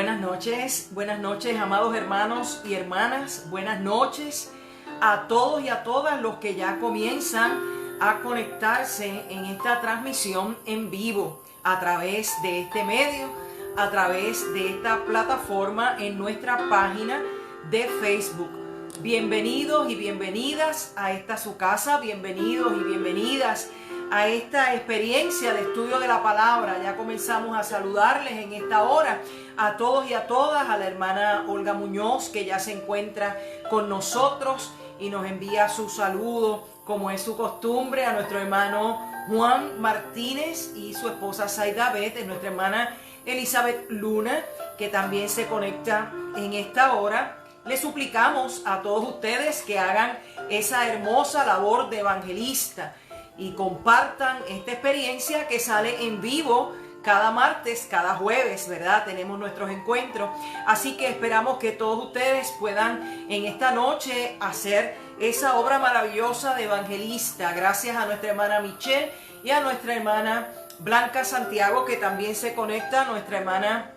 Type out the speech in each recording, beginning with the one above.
Buenas noches, amados hermanos y hermanas. Buenas noches a todos y a todas los que ya comienzan a conectarse en esta transmisión en vivo a través de este medio, a través de esta plataforma en nuestra página de Facebook. Bienvenidos y bienvenidas a esta su casa, bienvenidos y bienvenidas a esta experiencia de estudio de la palabra. Ya comenzamos a saludarles en esta hora a todos y a todas, a la hermana Olga Muñoz, que ya se encuentra con nosotros y nos envía su saludo, como es su costumbre, a nuestro hermano Juan Martínez y su esposa Zaida Bet, nuestra hermana Elizabeth Luna, que también se conecta en esta hora. Les suplicamos a todos ustedes que hagan esa hermosa labor de evangelista y compartan esta experiencia que sale en vivo cada martes, cada jueves, ¿verdad? Tenemos nuestros encuentros. Así que esperamos que todos ustedes puedan en esta noche hacer esa obra maravillosa de evangelista. Gracias a nuestra hermana Michelle y a nuestra hermana Blanca Santiago, que también se conecta, a nuestra hermana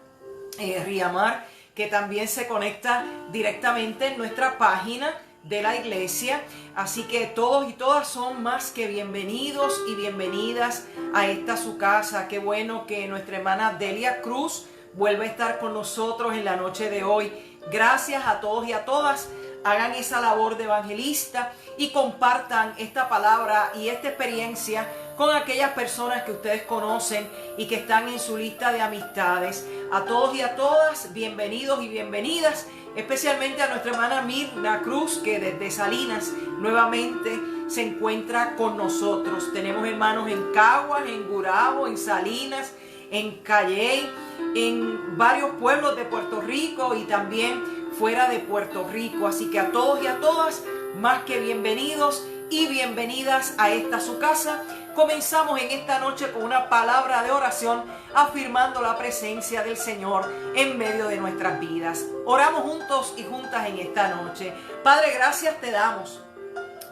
Riamar, que también se conecta directamente en nuestra página de la iglesia. Así que todos y todas son más que bienvenidos y bienvenidas a esta su casa. Qué bueno que nuestra hermana Delia Cruz vuelve a estar con nosotros en la noche de hoy. Gracias a todos y a todas. Hagan esa labor de evangelista y compartan esta palabra y esta experiencia con aquellas personas que ustedes conocen y que están en su lista de amistades. A todos y a todas, bienvenidos y bienvenidas, especialmente a nuestra hermana Mirna Cruz, que desde Salinas nuevamente se encuentra con nosotros. Tenemos hermanos en Caguas, en Gurabo, en Salinas, en Calley, en varios pueblos de Puerto Rico y también fuera de Puerto Rico. Así que a todos y a todas, más que bienvenidos y bienvenidas a esta su casa. Comenzamos en esta noche con una palabra de oración, afirmando la presencia del Señor en medio de nuestras vidas. Oramos juntos y juntas en esta noche. Padre, gracias te damos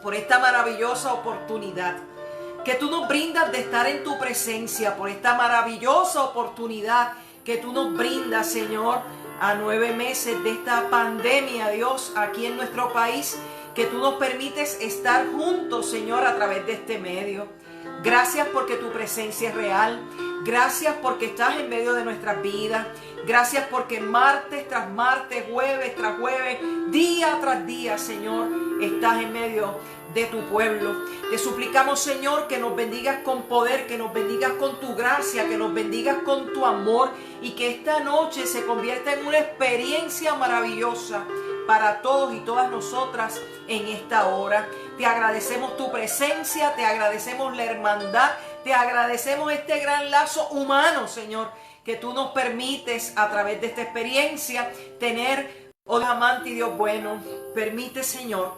por esta maravillosa oportunidad que tú nos brindas de estar en tu presencia, por esta maravillosa oportunidad que tú nos brindas, Señor, a 9 meses de esta pandemia, Dios, aquí en nuestro país, que tú nos permites estar juntos, Señor, a través de este medio. Gracias porque tu presencia es real. Gracias porque estás en medio de nuestras vidas. Gracias porque martes tras martes, jueves tras jueves, día tras día, Señor, estás en medio de tu pueblo. Te suplicamos, Señor, que nos bendigas con poder, que nos bendigas con tu gracia, que nos bendigas con tu amor y que esta noche se convierta en una experiencia maravillosa para todos y todas nosotras en esta hora. Te agradecemos tu presencia, te agradecemos la hermandad, te agradecemos este gran lazo humano, Señor, que tú nos permites a través de esta experiencia tener. Oh Dios amante y Dios bueno, permite, Señor,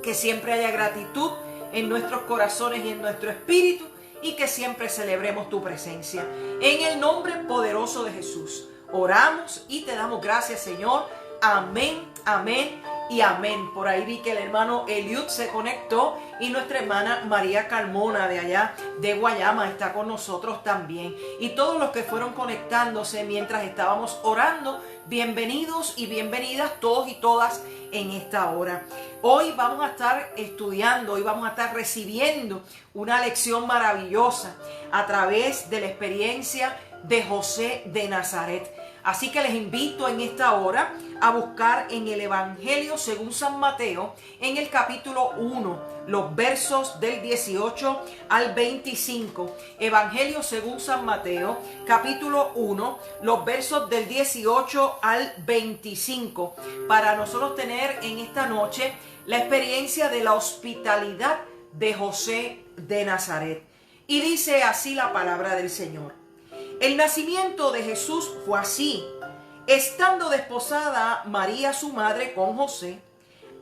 que siempre haya gratitud en nuestros corazones y en nuestro espíritu y que siempre celebremos tu presencia. En el nombre poderoso de Jesús oramos y te damos gracias, Señor. Amén, amén y amén. Por ahí vi que el hermano Eliud se conectó y nuestra hermana María Carmona de allá de Guayama está con nosotros también. Y todos los que fueron conectándose mientras estábamos orando, bienvenidos y bienvenidas todos y todas en esta hora. Hoy vamos a estar estudiando, hoy vamos a estar recibiendo una lección maravillosa a través de la experiencia de José de Nazaret. Así que les invito en esta hora a buscar en el Evangelio según San Mateo, en el capítulo 1, los versos del 18 al 25. Evangelio según San Mateo, capítulo 1, los versos del 18 al 25, para nosotros tener en esta noche la experiencia de la hospitalidad de José de Nazaret. Y dice así la palabra del Señor. El nacimiento de Jesús fue así. Estando desposada María su madre con José,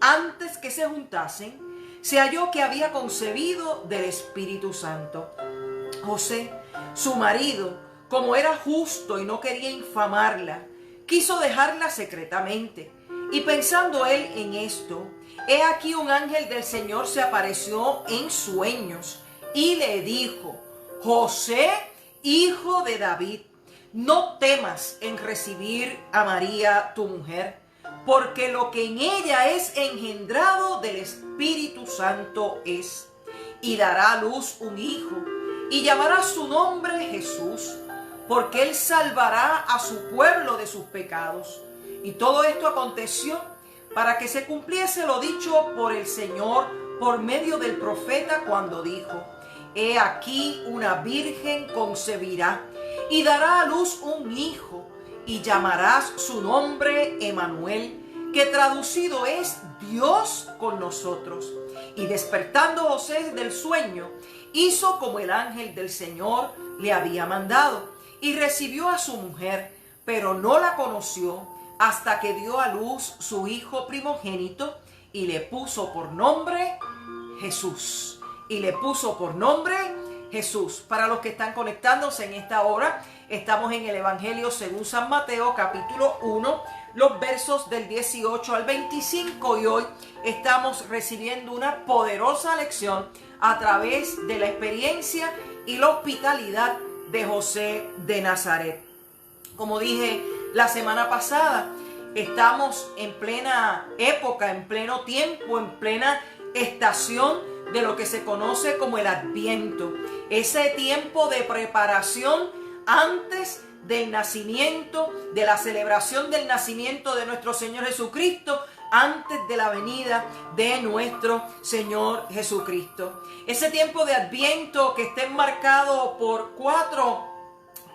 antes que se juntasen, se halló que había concebido del Espíritu Santo. José, su marido, como era justo y no quería infamarla, quiso dejarla secretamente. Y pensando él en esto, he aquí un ángel del Señor se apareció en sueños y le dijo: José, hijo de David, no temas en recibir a María tu mujer, porque lo que en ella es engendrado del Espíritu Santo es, y dará a luz un hijo, y llamará su nombre Jesús, porque él salvará a su pueblo de sus pecados. Y todo esto aconteció para que se cumpliese lo dicho por el Señor por medio del profeta cuando dijo: He aquí una virgen concebirá y dará a luz un hijo, y llamarás su nombre Emmanuel, que traducido es Dios con nosotros. Y despertando José del sueño, hizo como el ángel del Señor le había mandado, y recibió a su mujer, pero no la conoció hasta que dio a luz su hijo primogénito, y le puso por nombre Jesús. Y le puso por nombre Jesús. Para los que están conectándose en esta hora, estamos en el Evangelio según San Mateo, capítulo 1, los versos del 18 al 25, y hoy estamos recibiendo una poderosa lección a través de la experiencia y la hospitalidad de José de Nazaret. Como dije la semana pasada, estamos en plena época, en pleno tiempo, en plena estación de lo que se conoce como el Adviento. Ese tiempo de preparación antes del nacimiento, de la celebración del nacimiento de nuestro Señor Jesucristo, antes de la venida de nuestro Señor Jesucristo. Ese tiempo de Adviento que está enmarcado por 4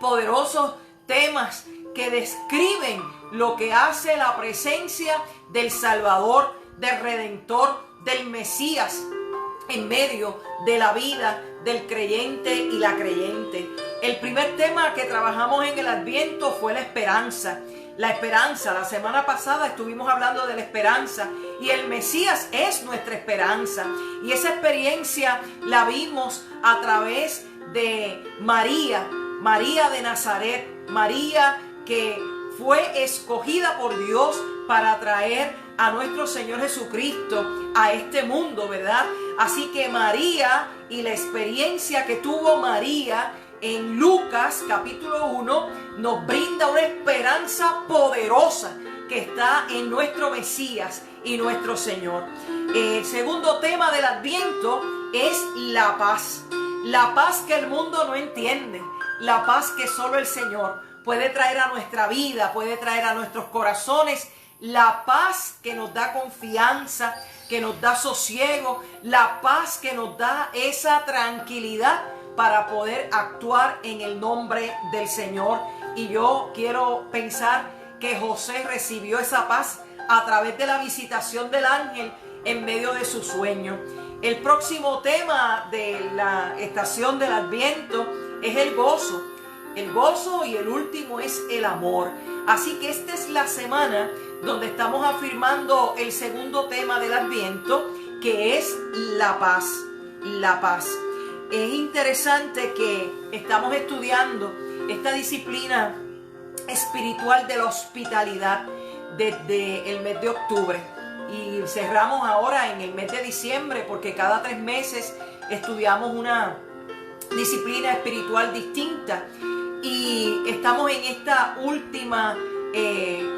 poderosos temas que describen lo que hace la presencia del Salvador, del Redentor, del Mesías en medio de la vida del creyente y la creyente. El primer tema que trabajamos en el Adviento fue la esperanza. La esperanza, la semana pasada estuvimos hablando de la esperanza, y el Mesías es nuestra esperanza. Y esa experiencia la vimos a través de María, María de Nazaret, María que fue escogida por Dios para traer a nuestro Señor Jesucristo a este mundo, ¿verdad? Así que María y la experiencia que tuvo María en Lucas capítulo 1 nos brinda una esperanza poderosa que está en nuestro Mesías y nuestro Señor. El segundo tema del Adviento es la paz. La paz que el mundo no entiende, la paz que solo el Señor puede traer a nuestra vida, puede traer a nuestros corazones, la paz que nos da confianza, que nos da sosiego, la paz que nos da esa tranquilidad para poder actuar en el nombre del Señor. Y yo quiero pensar que José recibió esa paz a través de la visitación del ángel en medio de su sueño. El próximo tema de la estación del Adviento es el gozo. El gozo, y el último es el amor. Así que esta es la semana donde estamos afirmando el segundo tema del Adviento, que es la paz. La paz. Es interesante que estamos estudiando esta disciplina espiritual de la hospitalidad desde el mes de octubre. Y cerramos ahora en el mes de diciembre, porque cada 3 meses estudiamos una disciplina espiritual distinta. Y estamos en esta última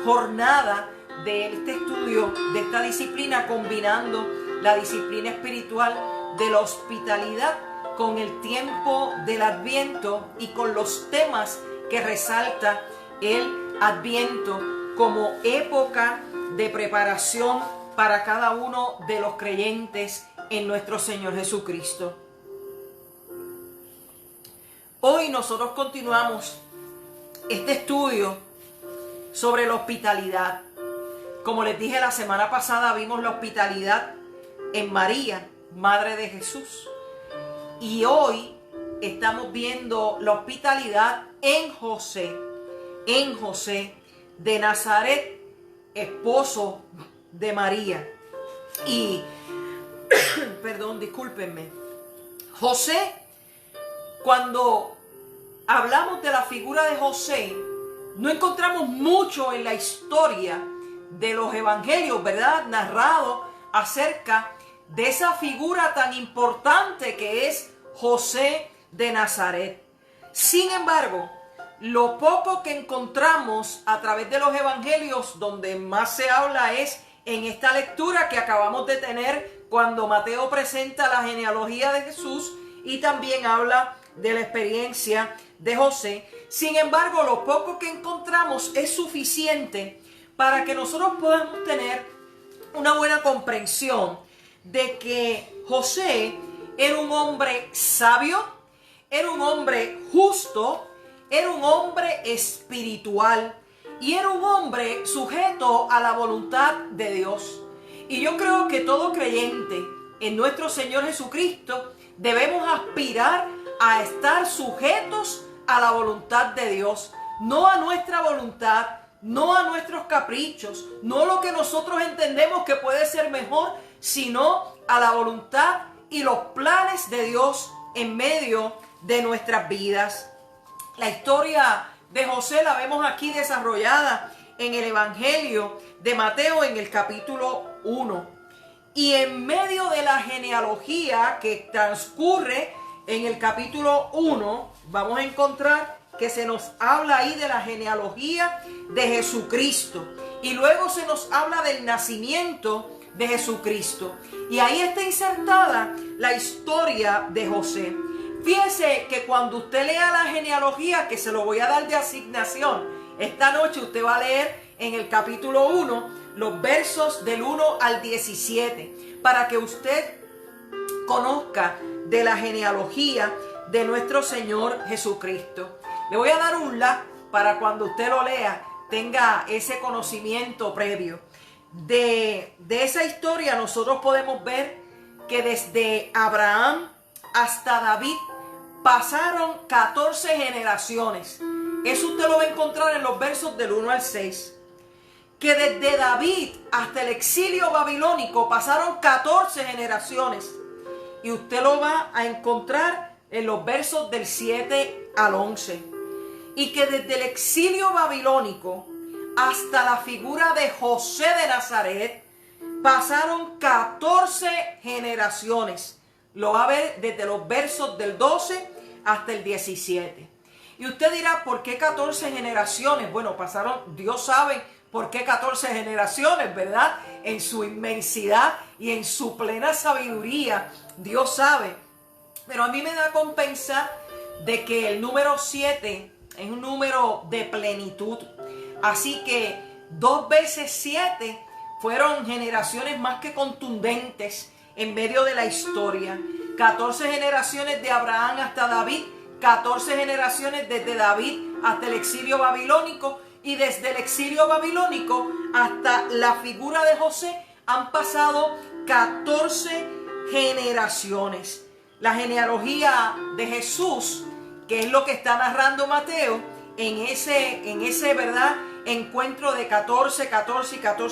jornada de este estudio, de esta disciplina, combinando la disciplina espiritual de la hospitalidad con el tiempo del Adviento y con los temas que resalta el Adviento como época de preparación para cada uno de los creyentes en nuestro Señor Jesucristo. Hoy nosotros continuamos este estudio sobre la hospitalidad. Como les dije la semana pasada, vimos la hospitalidad en María, Madre de Jesús. Y hoy estamos viendo la hospitalidad en José de Nazaret, esposo de María. Y, perdón, discúlpenme. José, cuando hablamos de la figura de José, no encontramos mucho en la historia de los evangelios, ¿verdad?, narrado acerca de esa figura tan importante que es José de Nazaret. Sin embargo, lo poco que encontramos a través de los evangelios, donde más se habla es en esta lectura que acabamos de tener, cuando Mateo presenta la genealogía de Jesús y también habla de la experiencia de José. Sin embargo, lo poco que encontramos es suficiente para que nosotros podamos tener una buena comprensión de que José era un hombre sabio, era un hombre justo, era un hombre espiritual y era un hombre sujeto a la voluntad de Dios. Y yo creo que todo creyente en nuestro Señor Jesucristo debemos aspirar a estar sujetos a la voluntad de Dios, no a nuestra voluntad, no a nuestros caprichos, no lo que nosotros entendemos que puede ser mejor, sino a la voluntad y los planes de Dios en medio de nuestras vidas. La historia de José la vemos aquí desarrollada en el Evangelio de Mateo en el capítulo 1. Y en medio de la genealogía que transcurre en el capítulo 1, vamos a encontrar que se nos habla ahí de la genealogía de Jesucristo. Y luego se nos habla del nacimiento de Jesucristo. Y ahí está insertada la historia de José. Fíjese que cuando usted lea la genealogía, que se lo voy a dar de asignación, esta noche usted va a leer en el capítulo 1 los versos del 1 al 17, para que usted conozca de la genealogía de nuestro Señor Jesucristo. Le voy a dar un like para cuando usted lo lea, tenga ese conocimiento previo. De esa historia nosotros podemos ver que desde Abraham hasta David pasaron 14 generaciones. Eso usted lo va a encontrar en los versos del 1 al 6. Que desde David hasta el exilio babilónico pasaron 14 generaciones. Y usted lo va a encontrar en los versos del 7 al 11. Y que desde el exilio babilónico hasta la figura de José de Nazaret pasaron 14 generaciones. Lo va a ver desde los versos del 12 hasta el 17. Y usted dirá, ¿por qué 14 generaciones? Bueno, pasaron, Dios sabe por qué 14 generaciones, ¿verdad? En su inmensidad y en su plena sabiduría, Dios sabe. Pero a mí me da con pensar de que el número 7 es un número de plenitud. Así que 2 veces 7 fueron generaciones más que contundentes en medio de la historia. 14 generaciones de Abraham hasta David, 14 generaciones desde David hasta el exilio babilónico, y desde el exilio babilónico hasta la figura de José han pasado 14 generaciones. La genealogía de Jesús, que es lo que está narrando Mateo, en ese ¿verdad?, encuentro de 14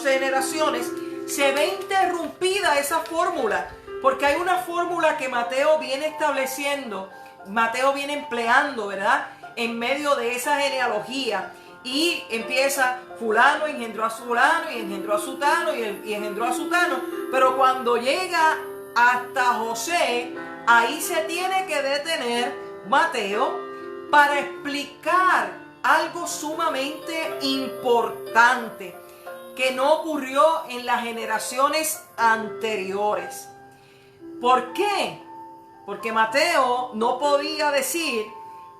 generaciones, se ve interrumpida esa fórmula, porque hay una fórmula que Mateo viene estableciendo, Mateo viene empleando, ¿verdad?, en medio de esa genealogía. Y empieza fulano engendró a fulano y engendró a sutano y engendró a sutano. Pero cuando llega hasta José, ahí se tiene que detener Mateo para explicar algo sumamente importante que no ocurrió en las generaciones anteriores. ¿Por qué? Porque Mateo no podía decir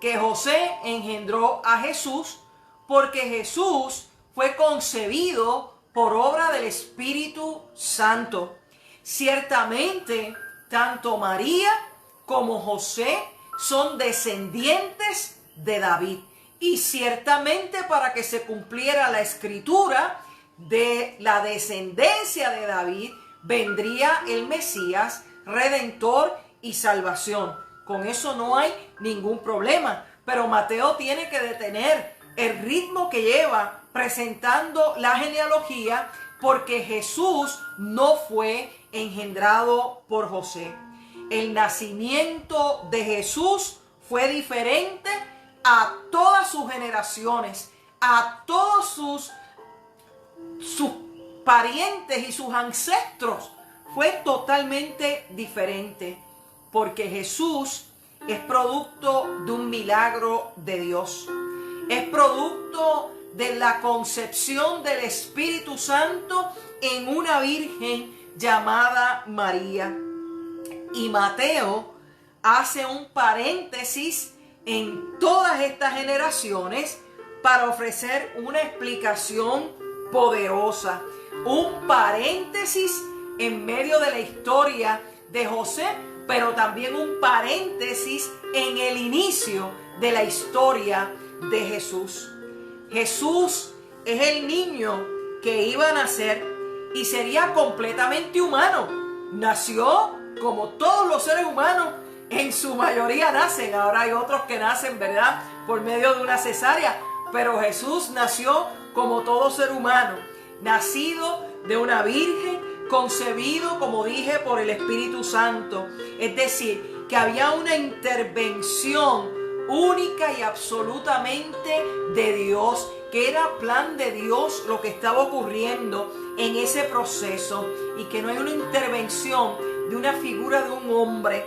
que José engendró a Jesús, porque Jesús fue concebido por obra del Espíritu Santo. Ciertamente, tanto María como José son descendientes de David. Y ciertamente para que se cumpliera la escritura de la descendencia de David, vendría el Mesías, Redentor y salvación. Con eso no hay ningún problema. Pero Mateo tiene que detener el ritmo que lleva presentando la genealogía, porque Jesús no fue engendrado por José. El nacimiento de Jesús fue diferente a todas sus generaciones, a todos sus parientes y sus ancestros. Fue totalmente diferente, porque Jesús es producto de un milagro de Dios. Es producto de la concepción del Espíritu Santo en una virgen llamada María. Y Mateo hace un paréntesis en todas estas generaciones para ofrecer una explicación poderosa. Un paréntesis en medio de la historia de José, pero también un paréntesis en el inicio de la historia de Jesús. Jesús es el niño que iba a nacer y sería completamente humano. Nació como todos los seres humanos, en su mayoría nacen. Ahora hay otros que nacen, ¿verdad?, por medio de una cesárea, pero Jesús nació como todo ser humano, nacido de una virgen, concebido, como dije, por el Espíritu Santo. Es decir, que había una intervención única y absolutamente de Dios, que era plan de Dios lo que estaba ocurriendo en ese proceso, y que no hay una intervención de una figura de un hombre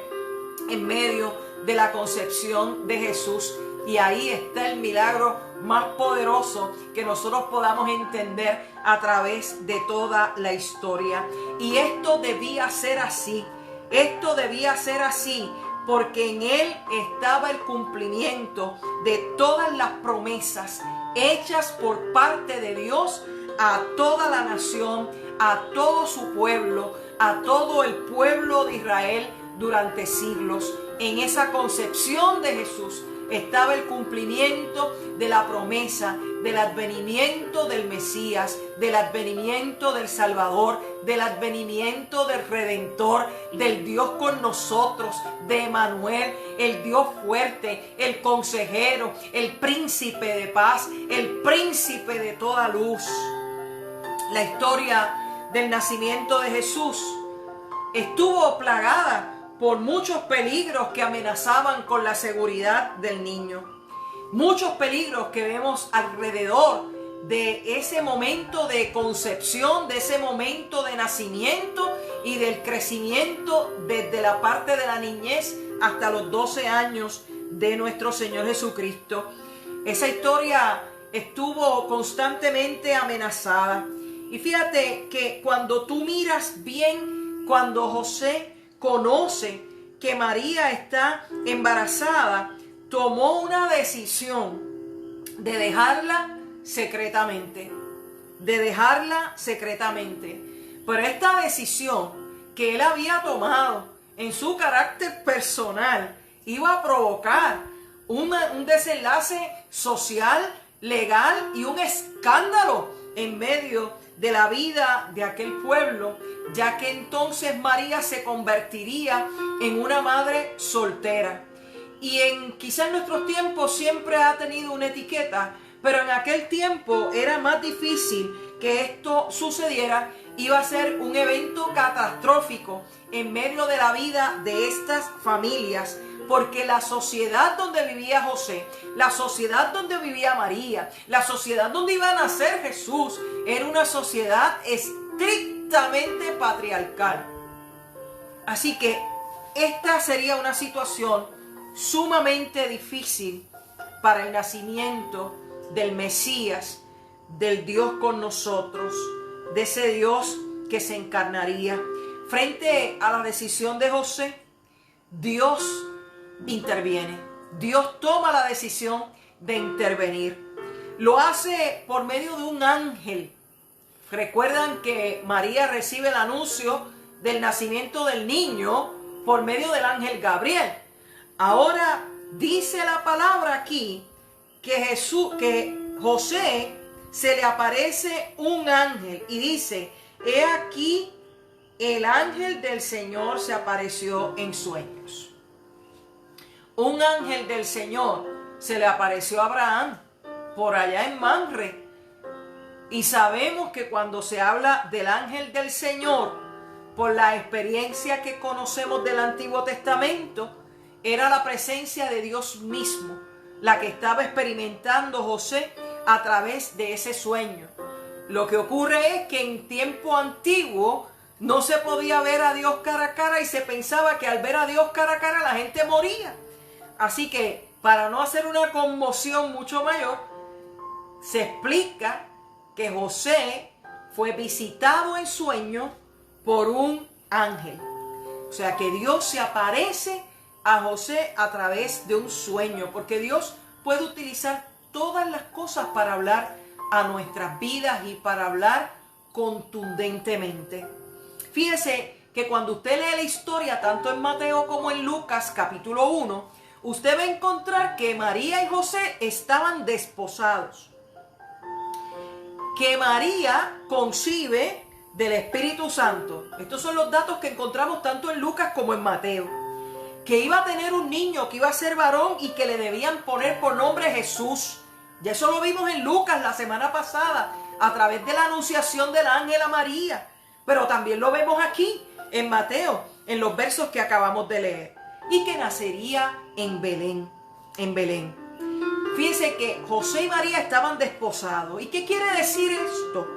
en medio de la concepción de Jesús. Y ahí está el milagro más poderoso que nosotros podamos entender a través de toda la historia. Y esto debía ser así. Esto debía ser así porque en él estaba el cumplimiento de todas las promesas hechas por parte de Dios a toda la nación, a todo su pueblo, a todo el pueblo de Israel durante siglos. En esa concepción de Jesús estaba el cumplimiento de la promesa del advenimiento del Mesías, del advenimiento del Salvador, del advenimiento del Redentor, del Dios con nosotros, de Emmanuel, el Dios fuerte, el consejero, el príncipe de paz, el príncipe de toda luz. La historia del nacimiento de Jesús estuvo plagada por muchos peligros que amenazaban con la seguridad del niño. Muchos peligros que vemos alrededor de ese momento de concepción, de ese momento de nacimiento y del crecimiento desde la parte de la niñez hasta los 12 años de nuestro Señor Jesucristo. Esa historia estuvo constantemente amenazada. Y fíjate que cuando tú miras bien, cuando José conoce que María está embarazada, tomó una decisión de dejarla secretamente. Pero esta decisión que él había tomado en su carácter personal iba a provocar un desenlace social, legal y un escándalo en medio de la vida de aquel pueblo, ya que entonces María se convertiría en una madre soltera. Y quizás en nuestros tiempos siempre ha tenido una etiqueta, pero en aquel tiempo era más difícil que esto sucediera. Iba a ser un evento catastrófico en medio de la vida de estas familias, porque la sociedad donde vivía José, la sociedad donde vivía María, la sociedad donde iba a nacer Jesús, era una sociedad estrictamente patriarcal. Así que esta sería una situación sumamente difícil para el nacimiento del Mesías, del Dios con nosotros, de ese Dios que se encarnaría. Frente a la decisión de José, Dios interviene. Dios toma la decisión de intervenir. Lo hace por medio de un ángel. Recuerdan que María recibe el anuncio del nacimiento del niño por medio del ángel Gabriel. Ahora dice la palabra aquí que José se le aparece un ángel y dice: he aquí el ángel del Señor se apareció en sueños. Un ángel del Señor se le apareció a Abraham por allá en Mamre. Y sabemos que cuando se habla del ángel del Señor, por la experiencia que conocemos del Antiguo Testamento, era la presencia de Dios mismo la que estaba experimentando José a través de ese sueño. Lo que ocurre es que en tiempo antiguo no se podía ver a Dios cara a cara y se pensaba que al ver a Dios cara a cara la gente moría. Así que para no hacer una conmoción mucho mayor, se explica que José fue visitado en sueño por un ángel. O sea que Dios se aparece a José a través de un sueño, porque Dios puede utilizar todas las cosas para hablar a nuestras vidas y para hablar contundentemente. Fíjese que cuando usted lee la historia, tanto en Mateo como en Lucas capítulo 1, usted va a encontrar que María y José estaban desposados. Que María concibe del Espíritu Santo. Estos son los datos que encontramos tanto en Lucas como en Mateo. Que iba a tener un niño, que iba a ser varón y que le debían poner por nombre Jesús. Y eso lo vimos en Lucas la semana pasada, a través de la anunciación del ángel a María. Pero también lo vemos aquí, en Mateo, en los versos que acabamos de leer. Y que nacería en Belén. Fíjense que José y María estaban desposados. ¿Y qué quiere decir esto?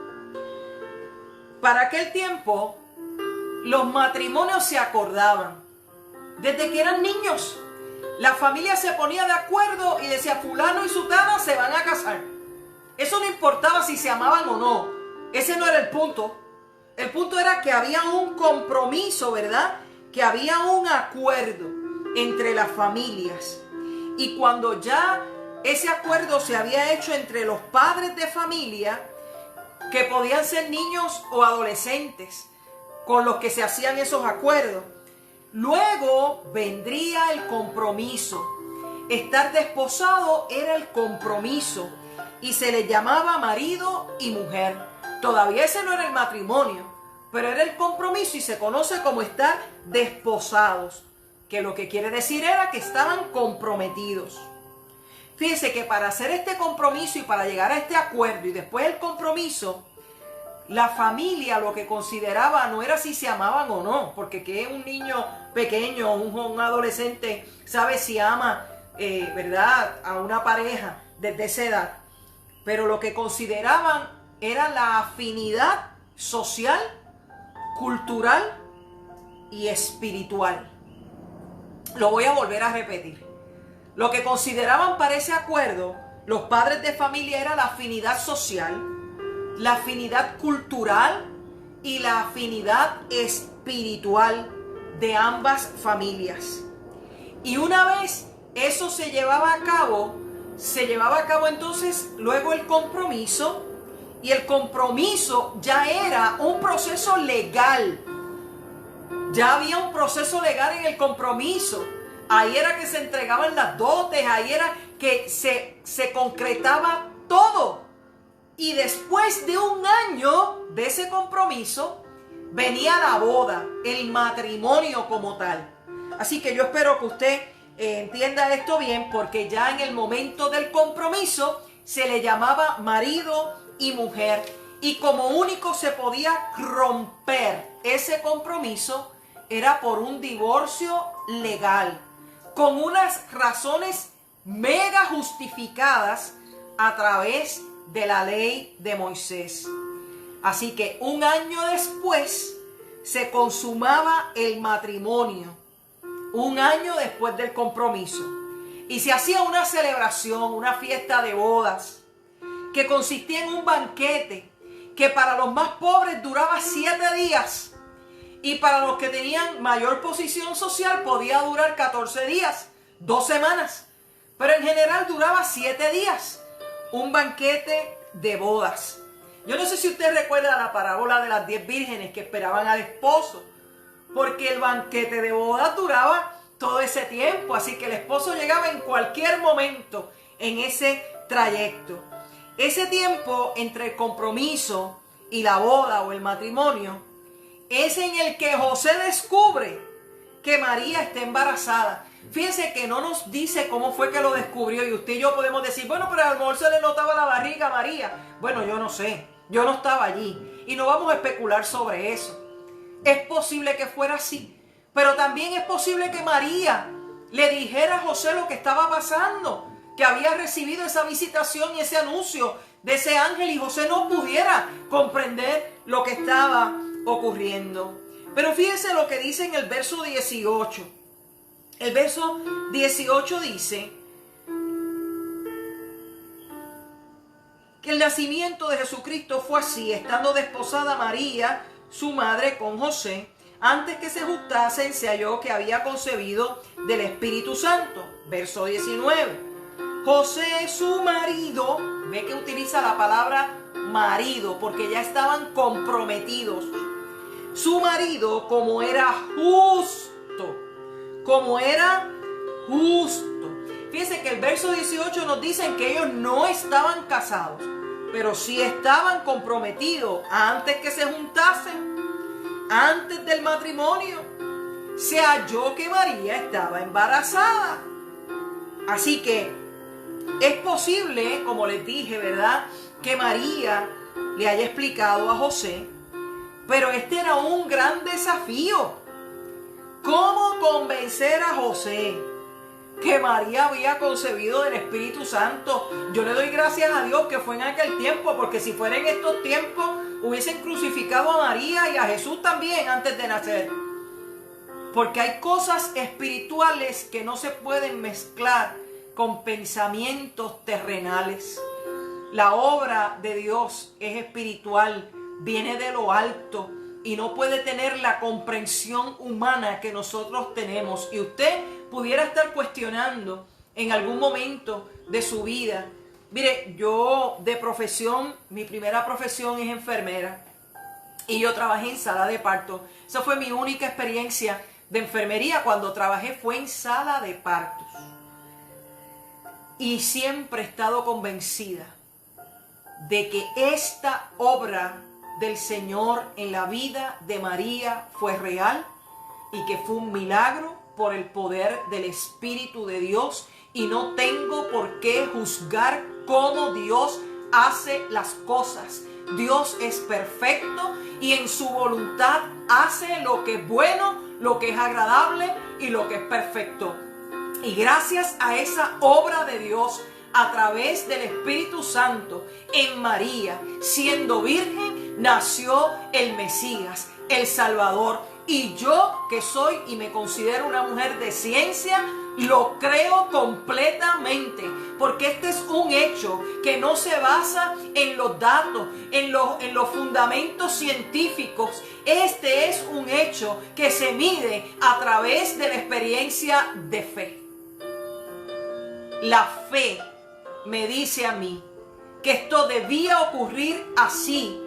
Para aquel tiempo, los matrimonios se acordaban. Desde que eran niños, la familia se ponía de acuerdo y decía, fulano y sutana se van a casar. Eso no importaba si se amaban o no. Ese no era el punto. El punto era que había un compromiso, ¿verdad? Que había un acuerdo entre las familias. Y cuando ya ese acuerdo se había hecho entre los padres de familia, que podían ser niños o adolescentes, con los que se hacían esos acuerdos, luego vendría el compromiso. Estar desposado era el compromiso y se le llamaba marido y mujer. Todavía ese no era el matrimonio, pero era el compromiso y se conoce como estar desposados, que lo que quiere decir era que estaban comprometidos. Fíjense que para hacer este compromiso y para llegar a este acuerdo y después el compromiso, la familia lo que consideraba no era si se amaban o no, porque que un niño pequeño, un adolescente sabe si ama, ¿verdad?, a una pareja desde esa edad. Pero lo que consideraban era la afinidad social, cultural y espiritual. Lo voy a volver a repetir. Lo que consideraban para ese acuerdo los padres de familia era la afinidad social, la afinidad cultural y la afinidad espiritual de ambas familias. Y una vez eso se llevaba a cabo entonces luego el compromiso, y el compromiso ya era un proceso legal. Ya había un proceso legal en el compromiso. Ahí era que se entregaban las dotes, ahí era que se concretaba todo. Y después de un año de ese compromiso, venía la boda, el matrimonio como tal. Así que yo espero que usted entienda esto bien, porque ya en el momento del compromiso se le llamaba marido y mujer. Y como único se podía romper ese compromiso era por un divorcio legal, con unas razones mega justificadas a través de la ley de Moisés. Así que un año después se consumaba el matrimonio, un año después del compromiso, y se hacía una celebración, una fiesta de bodas, que consistía en un banquete que para los más pobres duraba 7 días y para los que tenían mayor posición social podía durar 14 días, 2 semanas, pero en general duraba 7 días, un banquete de bodas. Yo no sé si usted recuerda la parábola de las 10 vírgenes que esperaban al esposo, porque el banquete de bodas duraba todo ese tiempo, así que el esposo llegaba en cualquier momento en ese trayecto. Ese tiempo entre el compromiso y la boda o el matrimonio es en el que José descubre que María está embarazada. Fíjense que no nos dice cómo fue que lo descubrió, y usted y yo podemos decir, bueno, pero a lo mejor se le notaba la barriga a María. Bueno, yo no sé, yo no estaba allí y no vamos a especular sobre eso. Es posible que fuera así, pero también es posible que María le dijera a José lo que estaba pasando, que había recibido esa visitación y ese anuncio de ese ángel, y José no pudiera comprender lo que estaba ocurriendo. Pero fíjense lo que dice en el verso 18. El verso 18 dice que el nacimiento de Jesucristo fue así, estando desposada María, su madre, con José. Antes que se juntasen, se halló que había concebido del Espíritu Santo. Verso 19. José, su marido, ve que utiliza la palabra marido, porque ya estaban comprometidos. Su marido, como era justo. Fíjense que el verso 18 nos dice que ellos no estaban casados, pero sí estaban comprometidos. Antes que se juntasen, antes del matrimonio, se halló que María estaba embarazada. Así que es posible, como les dije, ¿verdad?, que María le haya explicado a José, pero este era un gran desafío. ¿Cómo convencer a José que María había concebido del Espíritu Santo? Yo le doy gracias a Dios que fue en aquel tiempo, porque si fuera en estos tiempos hubiesen crucificado a María y a Jesús también antes de nacer. Porque hay cosas espirituales que no se pueden mezclar con pensamientos terrenales. La obra de Dios es espiritual, viene de lo alto y no puede tener la comprensión humana que nosotros tenemos. Y usted pudiera estar cuestionando en algún momento de su vida. Mire, yo de profesión, mi primera profesión es enfermera y yo trabajé en sala de parto. Esa fue mi única experiencia de enfermería. Cuando trabajé fue en sala de partos. Y siempre he estado convencida de que esta obra del Señor en la vida de María fue real y que fue un milagro por el poder del Espíritu de Dios, y no tengo por qué juzgar cómo Dios hace las cosas. Dios es perfecto y en su voluntad hace lo que es bueno, lo que es agradable y lo que es perfecto. Y gracias a esa obra de Dios a través del Espíritu Santo en María, siendo virgen, nació el Mesías, el Salvador. Y yo, que soy y me considero una mujer de ciencia, lo creo completamente, porque este es un hecho que no se basa en los datos, en los fundamentos científicos. Este es un hecho que se mide a través de la experiencia de fe. La fe me dice a mí que esto debía ocurrir así,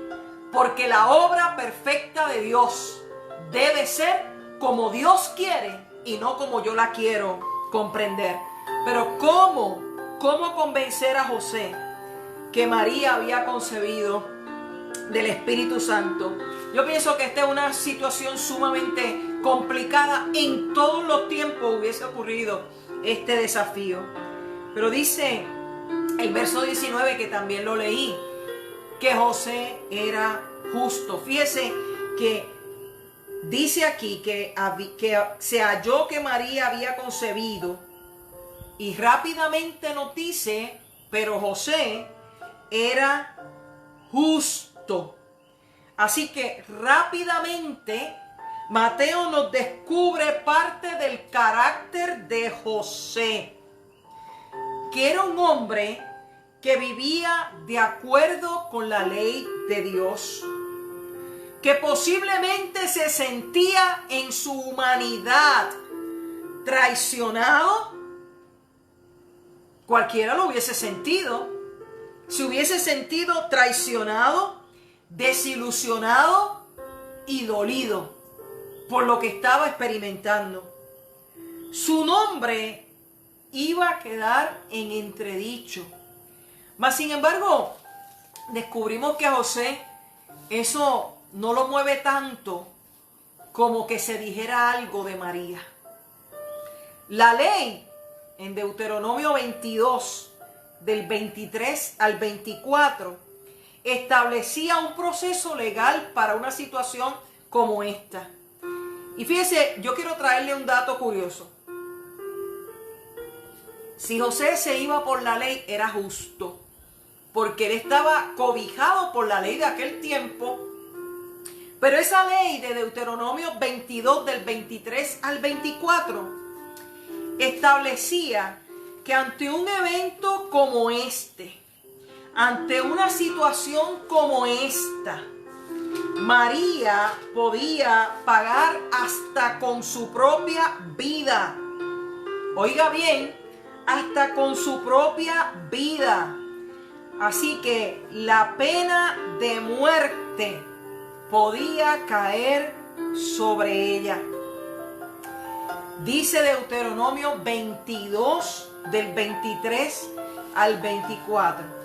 porque la obra perfecta de Dios debe ser como Dios quiere y no como yo la quiero comprender. Pero ¿cómo convencer a José que María había concebido del Espíritu Santo? Yo pienso que esta es una situación sumamente complicada. En todos los tiempos hubiese ocurrido este desafío. Pero dice el verso 19, que también lo leí, que José era justo. Fíjese que dice aquí que se halló que María había concebido, y rápidamente nos dice, pero José era justo. Así que rápidamente Mateo nos descubre parte del carácter de José, que era un hombre que vivía de acuerdo con la ley de Dios, que posiblemente se sentía en su humanidad traicionado. Cualquiera lo hubiese sentido. Se hubiese sentido traicionado, desilusionado y dolido por lo que estaba experimentando. Su nombre iba a quedar en entredicho. Mas sin embargo, descubrimos que a José eso no lo mueve tanto como que se dijera algo de María. La ley en Deuteronomio 22, del 23 al 24, establecía un proceso legal para una situación como esta. Y fíjese, yo quiero traerle un dato curioso. Si José se iba por la ley, era justo, porque él estaba cobijado por la ley de aquel tiempo. Pero esa ley de Deuteronomio 22, del 23 al 24, establecía que ante un evento como este, ante una situación como esta, María podía pagar hasta con su propia vida. Oiga bien, hasta con su propia vida. Así que la pena de muerte podía caer sobre ella. Dice Deuteronomio 22, del 23 al 24.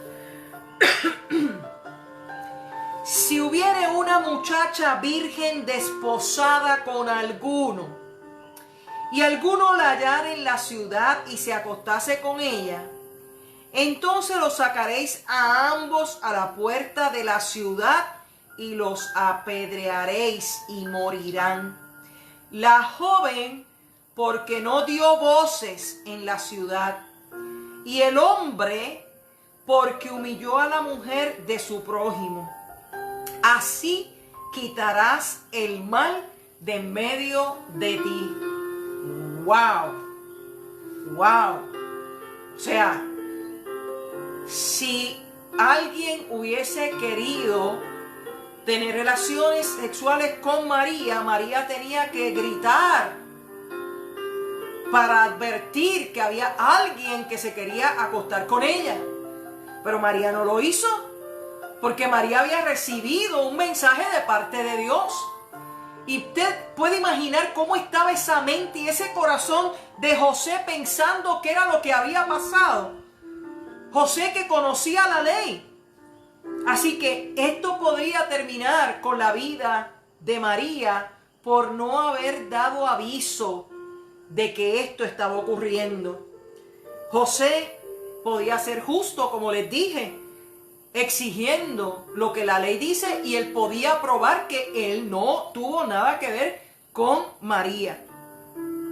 Si hubiere una muchacha virgen desposada con alguno, y alguno la hallare en la ciudad y se acostase con ella, entonces los sacaréis a ambos a la puerta de la ciudad y los apedrearéis y morirán. La joven, porque no dio voces en la ciudad, y el hombre, porque humilló a la mujer de su prójimo. Así quitarás el mal de en medio de ti. ¡Wow! ¡Wow! O sea, si alguien hubiese querido tener relaciones sexuales con María, María tenía que gritar para advertir que había alguien que se quería acostar con ella. Pero María no lo hizo, porque María había recibido un mensaje de parte de Dios. Y usted puede imaginar cómo estaba esa mente y ese corazón de José pensando qué era lo que había pasado. José, que conocía la ley. Así que esto podría terminar con la vida de María por no haber dado aviso de que esto estaba ocurriendo. José podía ser justo, como les dije, exigiendo lo que la ley dice, y él podía probar que él no tuvo nada que ver con María.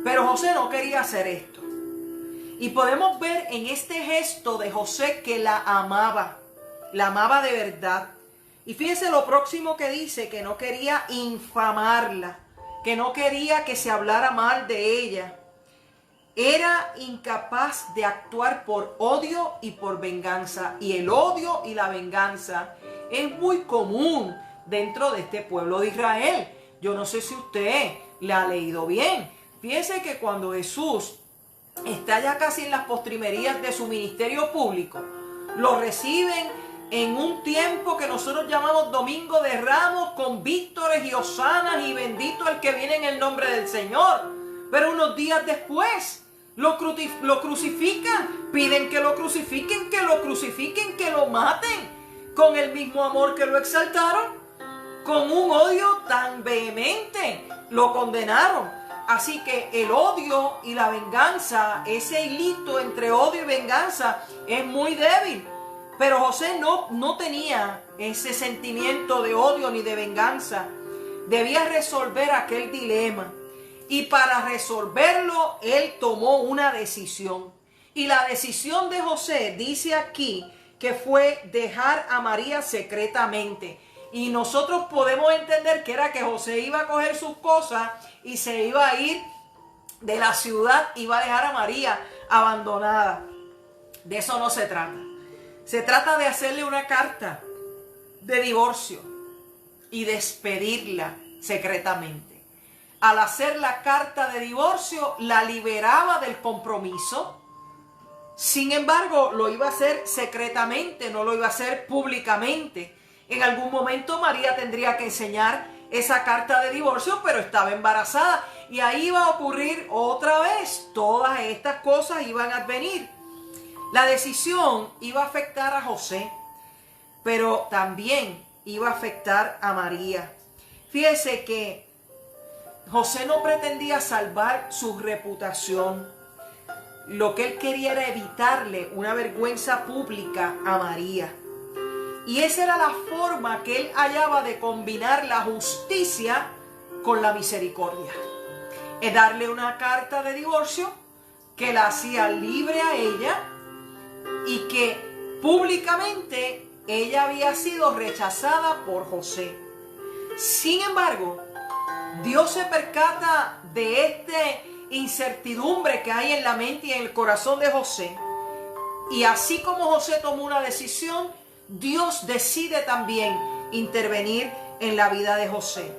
Pero José no quería hacer esto. Y podemos ver en este gesto de José que la amaba de verdad. Y fíjense lo próximo que dice, que no quería infamarla, que no quería que se hablara mal de ella. Era incapaz de actuar por odio y por venganza. Y el odio y la venganza es muy común dentro de este pueblo de Israel. Yo no sé si usted la ha leído bien. Fíjense que cuando Jesús está ya casi en las postrimerías de su ministerio público, lo reciben en un tiempo que nosotros llamamos Domingo de Ramos, con víctores y hosanas y bendito el que viene en el nombre del Señor. Pero unos días después lo crucifican, piden que lo crucifiquen, que lo maten, con el mismo amor que lo exaltaron, con un odio tan vehemente lo condenaron. Así que el odio y la venganza, ese hilito entre odio y venganza es muy débil. Pero José no tenía ese sentimiento de odio ni de venganza. Debía resolver aquel dilema. Y para resolverlo, él tomó una decisión. Y la decisión de José dice aquí que fue dejar a María secretamente. Y nosotros podemos entender que era que José iba a coger sus cosas y se iba a ir de la ciudad, iba a dejar a María abandonada. De eso no se trata. Se trata de hacerle una carta de divorcio y despedirla secretamente. Al hacer la carta de divorcio, la liberaba del compromiso. Sin embargo, lo iba a hacer secretamente, no lo iba a hacer públicamente. En algún momento María tendría que enseñar esa carta de divorcio, pero estaba embarazada. Y ahí iba a ocurrir otra vez. Todas estas cosas iban a venir. La decisión iba a afectar a José, pero también iba a afectar a María. Fíjese que José no pretendía salvar su reputación. Lo que él quería era evitarle una vergüenza pública a María. Y esa era la forma que él hallaba de combinar la justicia con la misericordia. Es darle una carta de divorcio que la hacía libre a ella y que públicamente ella había sido rechazada por José. Sin embargo, Dios se percata de esta incertidumbre que hay en la mente y en el corazón de José. Y así como José tomó una decisión, Dios decide también intervenir en la vida de José.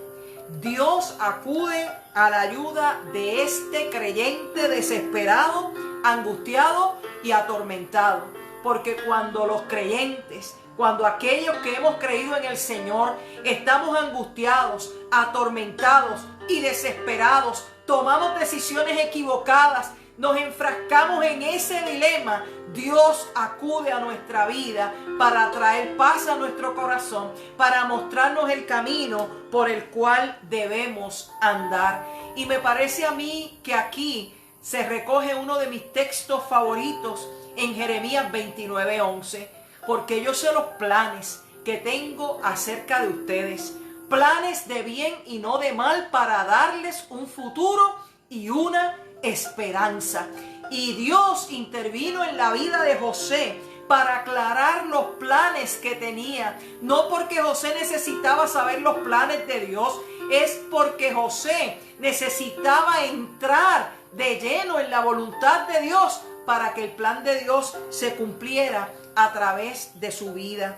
Dios acude a la ayuda de este creyente desesperado, angustiado y atormentado. Porque cuando los creyentes, cuando aquellos que hemos creído en el Señor, estamos angustiados, atormentados y desesperados, tomamos decisiones equivocadas, nos enfrascamos en ese dilema, Dios acude a nuestra vida para traer paz a nuestro corazón, para mostrarnos el camino por el cual debemos andar. Y me parece a mí que aquí se recoge uno de mis textos favoritos en Jeremías 29:11, porque yo sé los planes que tengo acerca de ustedes, planes de bien y no de mal, para darles un futuro y una esperanza. Y Dios intervino en la vida de José para aclarar los planes que tenía. No porque José necesitaba saber los planes de Dios, es porque José necesitaba entrar de lleno en la voluntad de Dios para que el plan de Dios se cumpliera a través de su vida.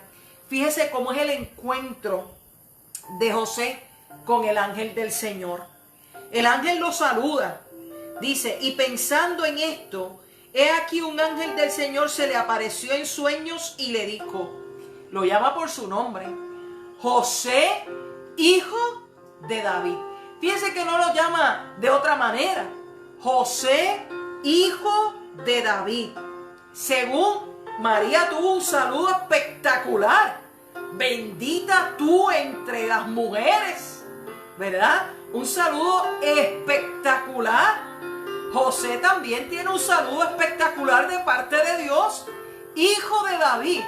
Fíjese cómo es el encuentro de José con el ángel del Señor. El ángel lo saluda. Dice, y pensando en esto, he aquí un ángel del Señor se le apareció en sueños y le dijo, lo llama por su nombre, José, hijo de David. Fíjense que no lo llama de otra manera. José, hijo de David. Según María tuvo un saludo espectacular. Bendita tú entre las mujeres, ¿verdad? Un saludo espectacular. José también tiene un saludo espectacular de parte de Dios. Hijo de David.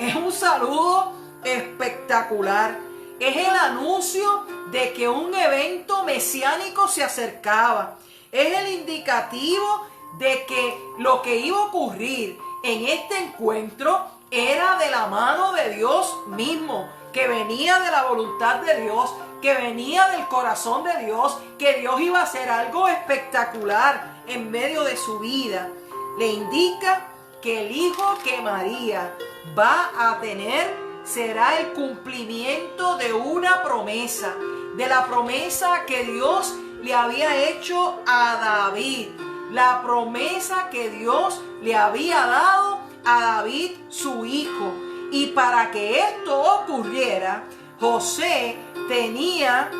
Es un saludo espectacular. Es el anuncio de que un evento mesiánico se acercaba. Es el indicativo de que lo que iba a ocurrir en este encuentro era de la mano de Dios mismo, que venía de la voluntad de Dios, que venía del corazón de Dios, que Dios iba a hacer algo espectacular en medio de su vida. Le indica que el hijo que María va a tener será el cumplimiento de una promesa, de la promesa que Dios le había hecho a David, la promesa que Dios le había dado a David, su hijo. Y para que esto ocurriera, José tenía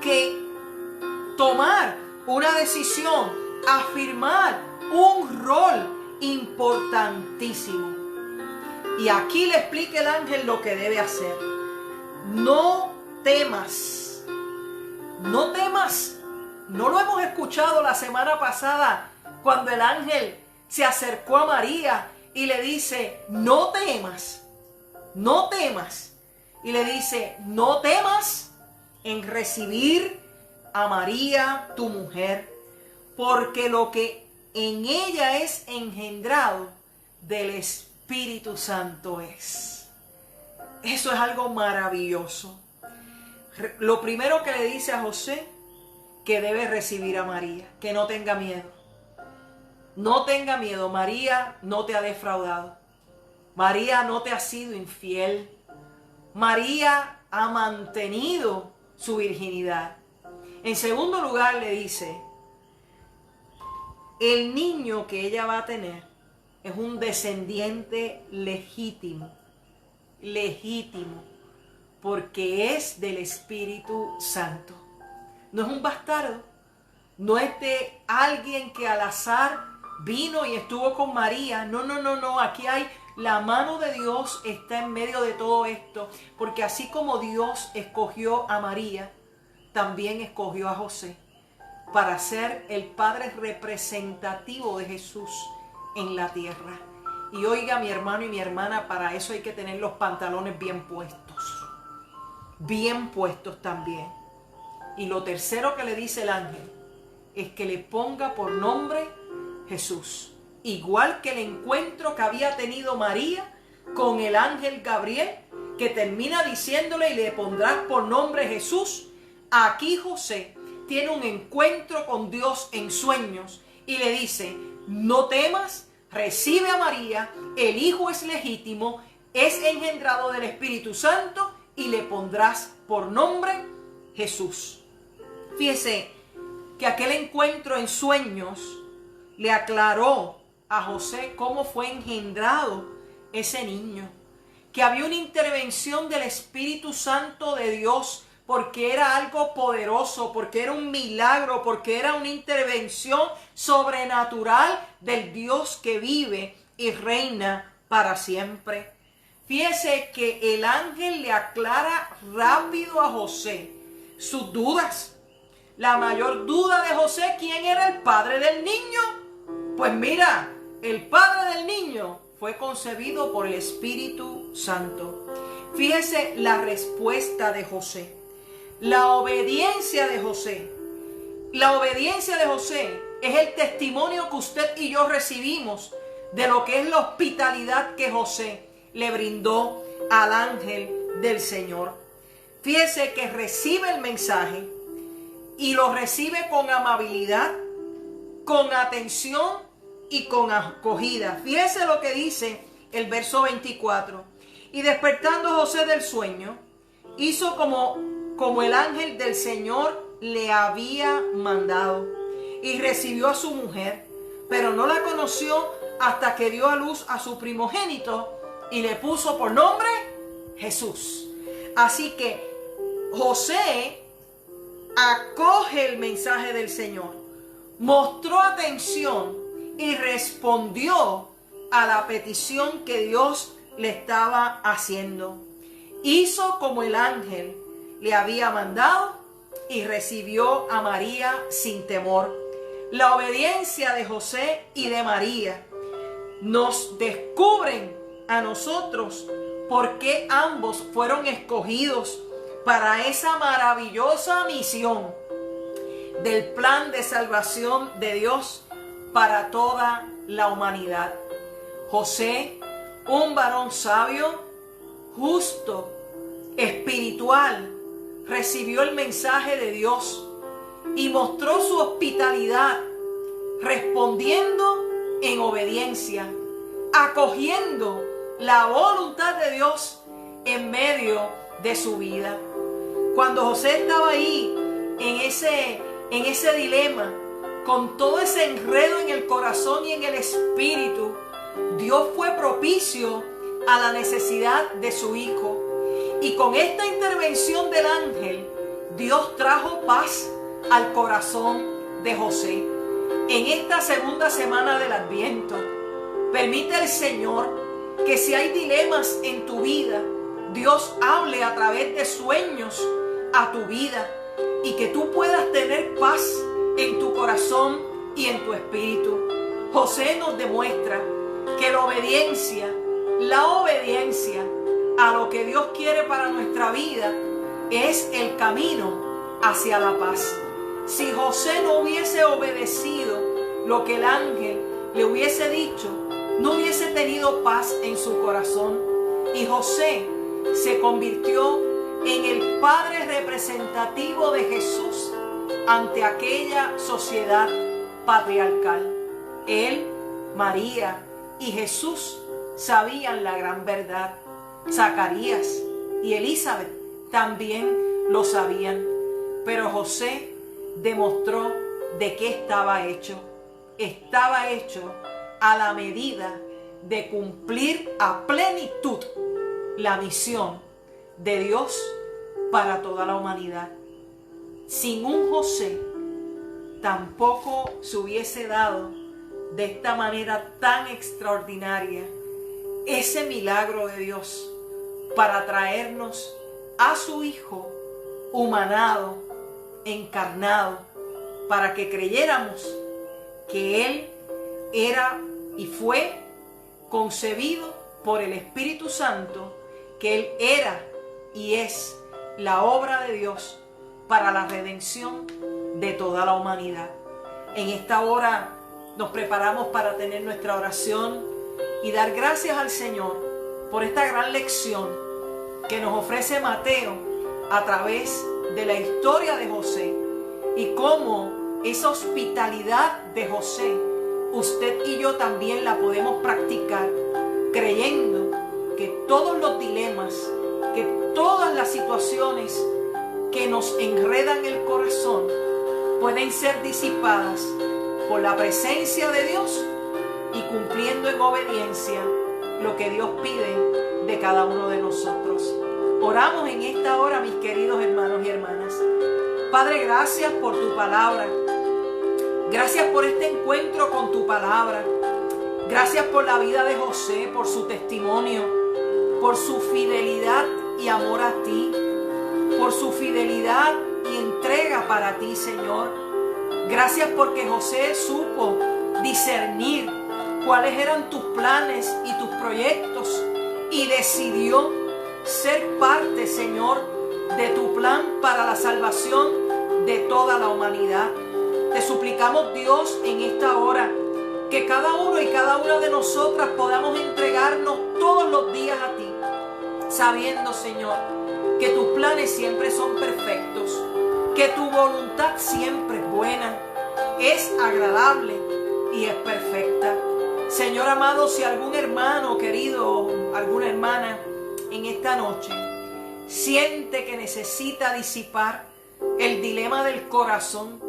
que tomar una decisión, afirmar un rol importantísimo. Y aquí le explica el ángel lo que debe hacer. No temas. No temas. ¿No lo hemos escuchado la semana pasada cuando el ángel se acercó a María y le dice, no temas, no temas? Y le dice, no temas en recibir a María, tu mujer, porque lo que en ella es engendrado del Espíritu Santo es. Eso es algo maravilloso. Lo primero que le dice a José, que debe recibir a María, que no tenga miedo. No tenga miedo, María no te ha defraudado. María no te ha sido infiel. María ha mantenido su virginidad. En segundo lugar le dice, el niño que ella va a tener es un descendiente legítimo, legítimo, porque es del Espíritu Santo. No es un bastardo, no es de alguien que al azar vino y estuvo con María. No, aquí hay la mano de Dios, está en medio de todo esto, porque así como Dios escogió a María, también escogió a José para ser el padre representativo de Jesús en la tierra. Y oiga, mi hermano y mi hermana, para eso hay que tener los pantalones bien puestos también. Y lo tercero que le dice el ángel es que le ponga por nombre Jesús. Igual que el encuentro que había tenido María con el ángel Gabriel, que termina diciéndole y le pondrás por nombre Jesús. Aquí José tiene un encuentro con Dios en sueños y le dice, no temas, recibe a María, el hijo es legítimo, es engendrado del Espíritu Santo y le pondrás por nombre Jesús. Fíjese que aquel encuentro en sueños le aclaró a José cómo fue engendrado ese niño, que había una intervención del Espíritu Santo de Dios, porque era algo poderoso, porque era un milagro, porque era una intervención sobrenatural del Dios que vive y reina para siempre. Fíjese que el ángel le aclara rápido a José sus dudas. La mayor duda de José, ¿quién era el padre del niño? Pues mira, el padre del niño fue concebido por el Espíritu Santo. Fíjese la respuesta de José, la obediencia de José. La obediencia de José es el testimonio que usted y yo recibimos de lo que es la hospitalidad que José le brindó al ángel del Señor. Fíjese que recibe el mensaje y lo recibe con amabilidad, con atención y con acogida. Fíjese lo que dice el verso 24. Y despertando José del sueño, hizo como el ángel del Señor le había mandado, y recibió a su mujer, pero no la conoció hasta que dio a luz a su primogénito y le puso por nombre Jesús. Así que José acoge el mensaje del Señor, mostró atención y respondió a la petición que Dios le estaba haciendo. Hizo como el ángel le había mandado y recibió a María sin temor. La obediencia de José y de María nos descubren a nosotros por qué ambos fueron escogidos para esa maravillosa misión del plan de salvación de Dios para toda la humanidad. José, un varón sabio, justo, espiritual, recibió el mensaje de Dios y mostró su hospitalidad, respondiendo en obediencia, acogiendo la voluntad de Dios en medio de su vida. Cuando José estaba ahí en ese dilema, con todo ese enredo en el corazón y en el espíritu, Dios fue propicio a la necesidad de su hijo. Y con esta intervención del ángel, Dios trajo paz al corazón de José. En esta segunda semana del Adviento, permite al Señor que si hay dilemas en tu vida, Dios hable a través de sueños a tu vida y que tú puedas tener paz en tu corazón y en tu espíritu. José nos demuestra que la obediencia a lo que Dios quiere para nuestra vida es el camino hacia la paz. Si José no hubiese obedecido lo que el ángel le hubiese dicho, no hubiese tenido paz en su corazón. Y José se convirtió en el padre representativo de Jesús ante aquella sociedad patriarcal. Él, María y Jesús sabían la gran verdad. Zacarías y Elizabeth también lo sabían. Pero José demostró de qué estaba hecho. Estaba hecho a la medida de cumplir a plenitud la misión de Dios para toda la humanidad. Sin un José, tampoco se hubiese dado de esta manera tan extraordinaria ese milagro de Dios para traernos a su Hijo humanado, encarnado, para que creyéramos que Él era y fue concebido por el Espíritu Santo, que Él era y es la obra de Dios para la redención de toda la humanidad. En esta hora nos preparamos para tener nuestra oración y dar gracias al Señor por esta gran lección que nos ofrece Mateo a través de la historia de José y cómo esa hospitalidad de José usted y yo también la podemos practicar creyendo que todos los dilemas, que todas las situaciones que nos enredan el corazón pueden ser disipadas por la presencia de Dios y cumpliendo en obediencia lo que Dios pide de cada uno de nosotros. Oramos en esta hora, mis queridos hermanos y hermanas. Padre, gracias por tu palabra. Gracias por este encuentro con tu palabra. Gracias por la vida de José, por su testimonio, por su fidelidad y amor a ti, por su fidelidad y entrega para ti, Señor. Gracias porque José supo discernir cuáles eran tus planes y tus proyectos y decidió ser parte, Señor, de tu plan para la salvación de toda la humanidad. Te suplicamos, Dios, en esta hora, que cada uno y cada una de nosotras podamos entregarnos todos los días a ti, sabiendo, Señor, que tus planes siempre son perfectos, que tu voluntad siempre es buena, es agradable y es perfecta. Señor amado, si algún hermano querido, alguna hermana en esta noche siente que necesita disipar el dilema del corazón,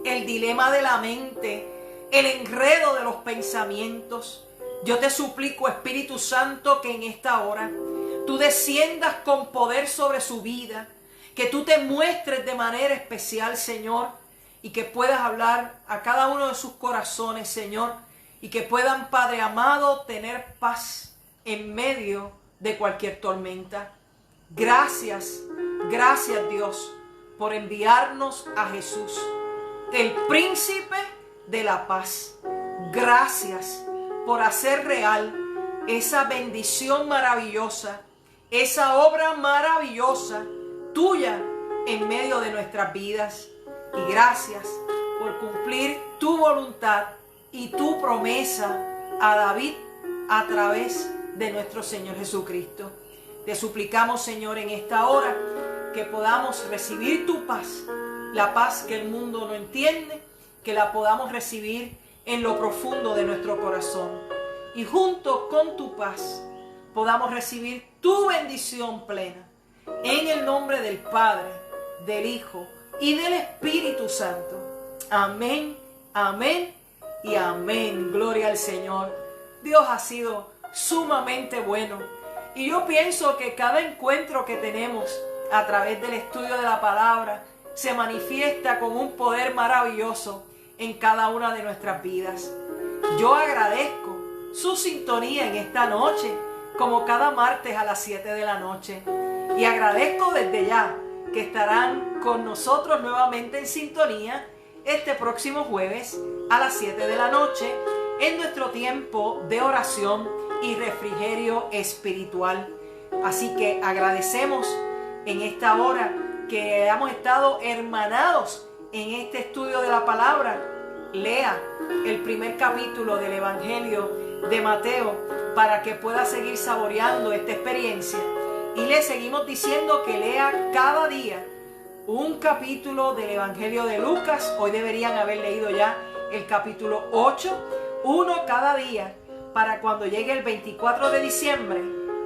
el dilema de la mente, el enredo de los pensamientos, yo te suplico, Espíritu Santo, que en esta hora tú desciendas con poder sobre su vida, que tú te muestres de manera especial, Señor, y que puedas hablar a cada uno de sus corazones, Señor, y que puedan, Padre amado, tener paz en medio de cualquier tormenta. Gracias, gracias Dios, por enviarnos a Jesús, el príncipe de la paz. Gracias por hacer real esa bendición maravillosa, esa obra maravillosa tuya en medio de nuestras vidas. Y gracias por cumplir tu voluntad y tu promesa a David a través de nuestro Señor Jesucristo. Te suplicamos, Señor, en esta hora que podamos recibir tu paz, la paz que el mundo no entiende, que la podamos recibir en lo profundo de nuestro corazón. Y junto con tu paz podamos recibir tu bendición plena. En el nombre del Padre, del Hijo y del Espíritu Santo. Amén, amén y amén. Gloria al Señor. Dios ha sido sumamente bueno. Y yo pienso que cada encuentro que tenemos a través del estudio de la palabra se manifiesta con un poder maravilloso en cada una de nuestras vidas. Yo agradezco su sintonía en esta noche, como cada martes a las 7 de la noche. Y agradezco desde ya que estarán con nosotros nuevamente en sintonía este próximo jueves a las 7 de la noche en nuestro tiempo de oración y refrigerio espiritual. Así que agradecemos en esta hora que hemos estado hermanados en este estudio de la palabra. Lea el primer capítulo del Evangelio de Mateo para que pueda seguir saboreando esta experiencia. Y le seguimos diciendo que lea cada día un capítulo del Evangelio de Lucas. Hoy deberían haber leído ya el capítulo 8, uno cada día, para cuando llegue el 24 de diciembre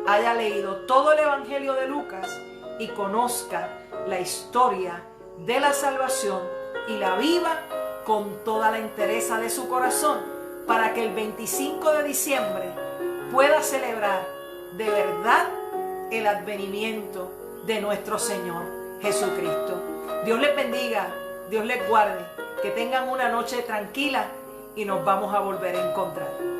haya leído todo el Evangelio de Lucas y conozca la historia de la salvación y la viva con toda la entereza de su corazón, para que el 25 de diciembre pueda celebrar de verdad el advenimiento de nuestro Señor Jesucristo. Dios les bendiga, Dios les guarde, que tengan una noche tranquila y nos vamos a volver a encontrar.